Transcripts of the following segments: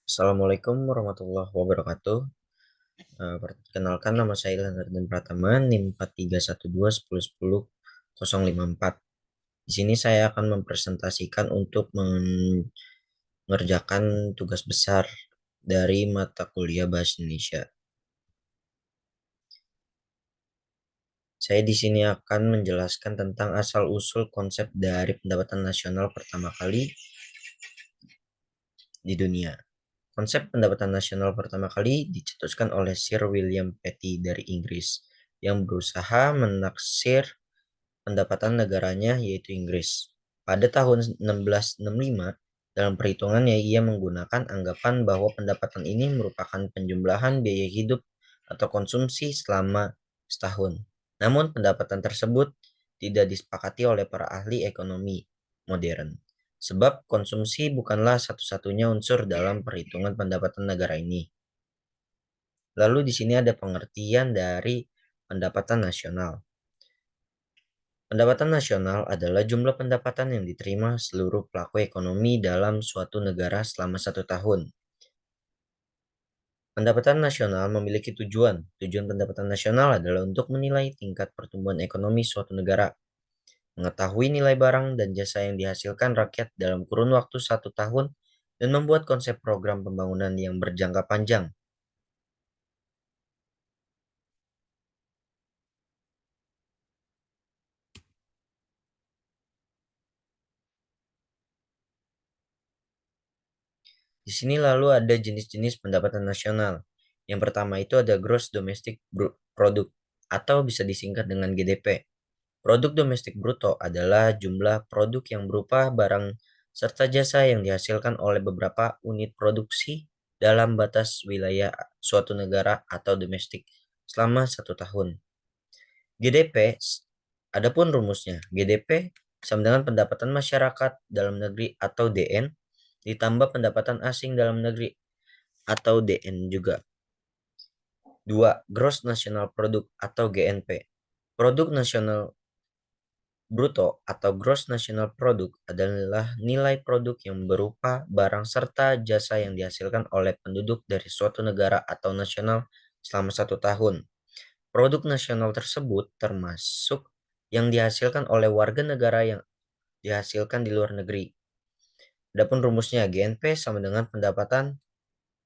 Assalamualaikum warahmatullahi wabarakatuh. Perkenalkan nama saya Leonardin Pratama, NIM 4312101054. Di sini saya akan mempresentasikan untuk mengerjakan tugas besar dari mata kuliah Bahasa Indonesia. Saya di sini akan menjelaskan tentang asal-usul konsep dari pendapatan nasional pertama kali di dunia. Konsep pendapatan nasional pertama kali dicetuskan oleh Sir William Petty dari Inggris yang berusaha menaksir pendapatan negaranya yaitu Inggris. Pada tahun 1665, dalam perhitungannya ia menggunakan anggapan bahwa pendapatan ini merupakan penjumlahan biaya hidup atau konsumsi selama setahun. Namun pendapatan tersebut tidak disepakati oleh para ahli ekonomi modern. Sebab konsumsi bukanlah satu-satunya unsur dalam perhitungan pendapatan negara ini. Lalu di sini ada pengertian dari pendapatan nasional. Pendapatan nasional adalah jumlah pendapatan yang diterima seluruh pelaku ekonomi dalam suatu negara selama 1 tahun. Pendapatan nasional memiliki tujuan. Tujuan pendapatan nasional adalah untuk menilai tingkat pertumbuhan ekonomi suatu negara, mengetahui nilai barang dan jasa yang dihasilkan rakyat dalam kurun waktu 1 tahun, dan membuat konsep program pembangunan yang berjangka panjang. Di sini lalu ada jenis-jenis pendapatan nasional. Yang pertama itu ada Gross Domestic Product atau bisa disingkat dengan GDP. Produk domestik bruto adalah jumlah produk yang berupa barang serta jasa yang dihasilkan oleh beberapa unit produksi dalam batas wilayah suatu negara atau domestik selama 1 tahun. GDP, adapun rumusnya, GDP sama dengan pendapatan masyarakat dalam negeri atau DN ditambah pendapatan asing dalam negeri atau DN juga. 2. Gross National Product atau GNP. Produk nasional bruto atau Gross National Product adalah nilai produk yang berupa barang serta jasa yang dihasilkan oleh penduduk dari suatu negara atau nasional selama 1 tahun. Produk nasional tersebut termasuk yang dihasilkan oleh warga negara yang dihasilkan di luar negeri. Adapun rumusnya, GNP sama dengan pendapatan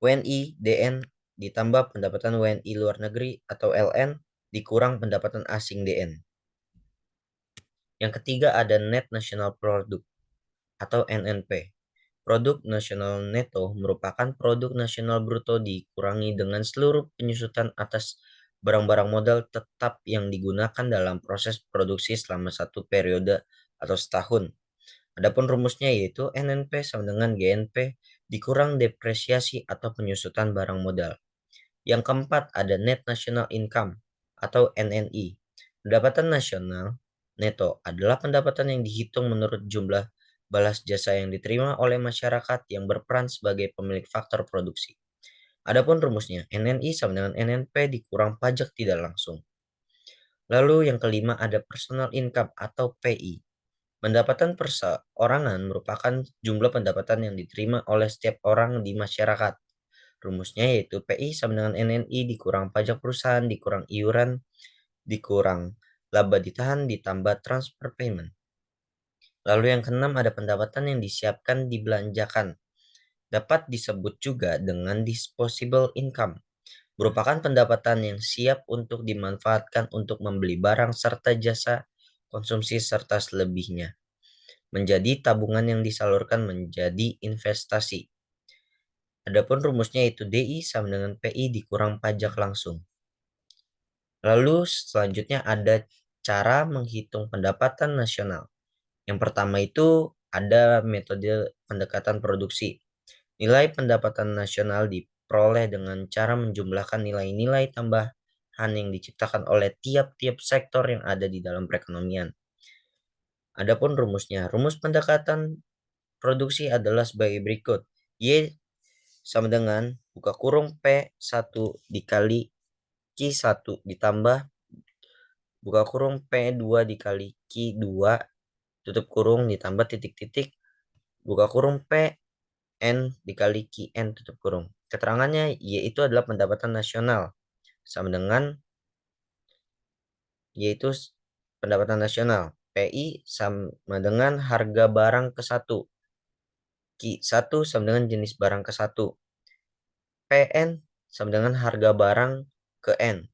WNI DN ditambah pendapatan WNI luar negeri atau LN dikurang pendapatan asing DN. Yang ketiga ada Net National Product atau NNP. Produk nasional neto merupakan produk nasional bruto dikurangi dengan seluruh penyusutan atas barang-barang modal tetap yang digunakan dalam proses produksi selama satu periode atau setahun. Adapun rumusnya yaitu NNP sama dengan GNP dikurang depresiasi atau penyusutan barang modal. Yang keempat ada Net National Income atau NNI. Pendapatan nasional neto adalah pendapatan yang dihitung menurut jumlah balas jasa yang diterima oleh masyarakat yang berperan sebagai pemilik faktor produksi. Adapun rumusnya, NNI sama dengan NNP dikurang pajak tidak langsung. Lalu yang kelima ada personal income atau PI. Pendapatan perseorangan merupakan jumlah pendapatan yang diterima oleh setiap orang di masyarakat. Rumusnya yaitu PI sama dengan NNI dikurang pajak perusahaan, dikurang iuran, dikurang laba ditahan, ditambah transfer payment. Lalu yang keenam ada pendapatan yang disiapkan dibelanjakan. Dapat disebut juga dengan disposable income. Merupakan pendapatan yang siap untuk dimanfaatkan untuk membeli barang serta jasa konsumsi serta selebihnya. Menjadi tabungan yang disalurkan menjadi investasi. Adapun rumusnya itu DI sama dengan PI dikurang pajak langsung. Lalu selanjutnya ada cara menghitung pendapatan nasional. Yang pertama itu ada metode pendekatan produksi. Nilai pendapatan nasional diperoleh dengan cara menjumlahkan nilai-nilai tambahan yang diciptakan oleh tiap-tiap sektor yang ada di dalam perekonomian. Adapun rumusnya, rumus pendekatan produksi adalah sebagai berikut. Y sama dengan buka kurung P1 dikali Q1 ditambah buka kurung P2 dikali Q2 tutup kurung ditambah titik-titik, buka kurung P N dikali QN tutup kurung. Keterangannya yaitu adalah pendapatan nasional sama dengan yaitu pendapatan nasional. PI sama dengan harga barang ke satu. Q1 sama dengan jenis barang ke satu. PN sama dengan harga barang ke N.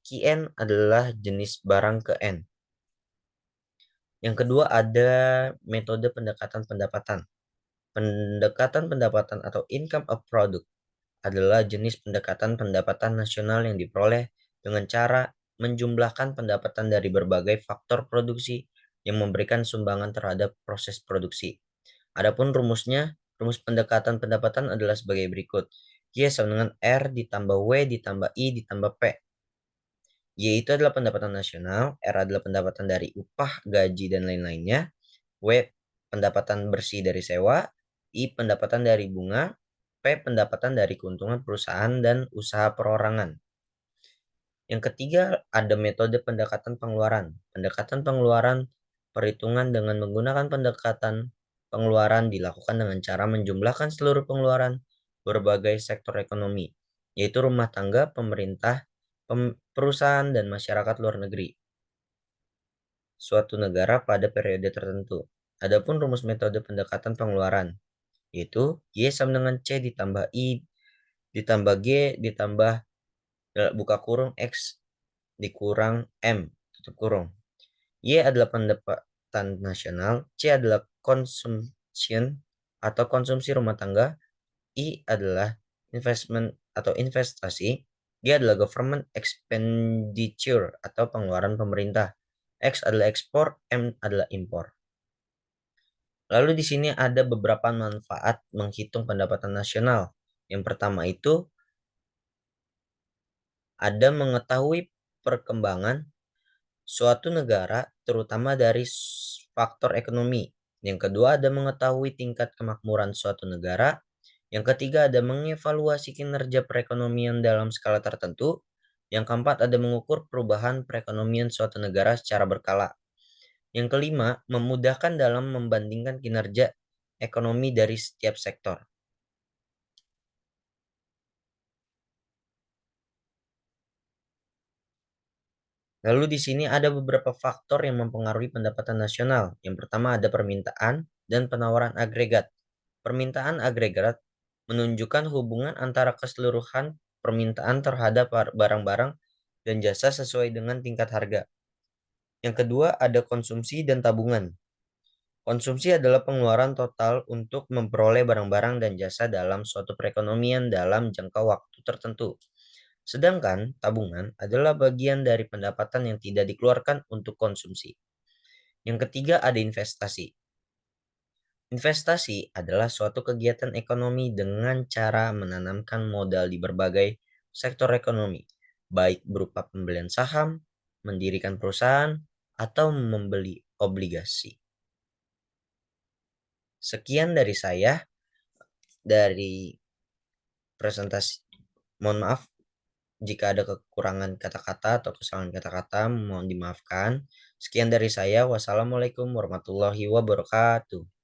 QN adalah jenis barang ke N. Yang kedua ada metode pendekatan pendapatan. Pendekatan pendapatan atau income of product adalah jenis pendekatan pendapatan nasional yang diperoleh dengan cara menjumlahkan pendapatan dari berbagai faktor produksi yang memberikan sumbangan terhadap proses produksi. Adapun rumus pendekatan pendapatan adalah sebagai berikut. Y sama dengan R ditambah W ditambah I ditambah P. Y itu adalah pendapatan nasional, R adalah pendapatan dari upah, gaji, dan lain-lainnya. W pendapatan bersih dari sewa, I pendapatan dari bunga, P pendapatan dari keuntungan perusahaan dan usaha perorangan. Yang ketiga ada metode pendekatan pengeluaran. Pendekatan pengeluaran perhitungan dengan menggunakan pendekatan pengeluaran dilakukan dengan cara menjumlahkan seluruh pengeluaran berbagai sektor ekonomi, yaitu rumah tangga, pemerintah, perusahaan, dan masyarakat luar negeri suatu negara pada periode tertentu. Adapun rumus metode pendekatan pengeluaran yaitu Y sama dengan C ditambah I ditambah G ditambah buka kurung X dikurang M tutup kurung. Y adalah pendapatan nasional, C adalah consumption atau konsumsi rumah tangga, I adalah investment atau investasi, G adalah government expenditure atau pengeluaran pemerintah, X adalah ekspor, M adalah impor. Lalu di sini ada beberapa manfaat menghitung pendapatan nasional. Yang pertama itu ada mengetahui perkembangan suatu negara terutama dari faktor ekonomi. Yang kedua ada mengetahui tingkat kemakmuran suatu negara. Yang ketiga ada mengevaluasi kinerja perekonomian dalam skala tertentu. Yang keempat ada mengukur perubahan perekonomian suatu negara secara berkala. Yang kelima, memudahkan dalam membandingkan kinerja ekonomi dari setiap sektor. Lalu di sini ada beberapa faktor yang mempengaruhi pendapatan nasional. Yang pertama ada permintaan dan penawaran agregat. Permintaan agregat menunjukkan hubungan antara keseluruhan permintaan terhadap barang-barang dan jasa sesuai dengan tingkat harga. Yang kedua ada konsumsi dan tabungan. Konsumsi adalah pengeluaran total untuk memperoleh barang-barang dan jasa dalam suatu perekonomian dalam jangka waktu tertentu. Sedangkan tabungan adalah bagian dari pendapatan yang tidak dikeluarkan untuk konsumsi. Yang ketiga ada investasi. Investasi adalah suatu kegiatan ekonomi dengan cara menanamkan modal di berbagai sektor ekonomi, baik berupa pembelian saham, mendirikan perusahaan, atau membeli obligasi. Sekian dari saya dari presentasi. Mohon maaf jika ada kekurangan kata-kata atau kesalahan kata-kata, mohon dimaafkan. Sekian dari saya. Wassalamualaikum warahmatullahi wabarakatuh.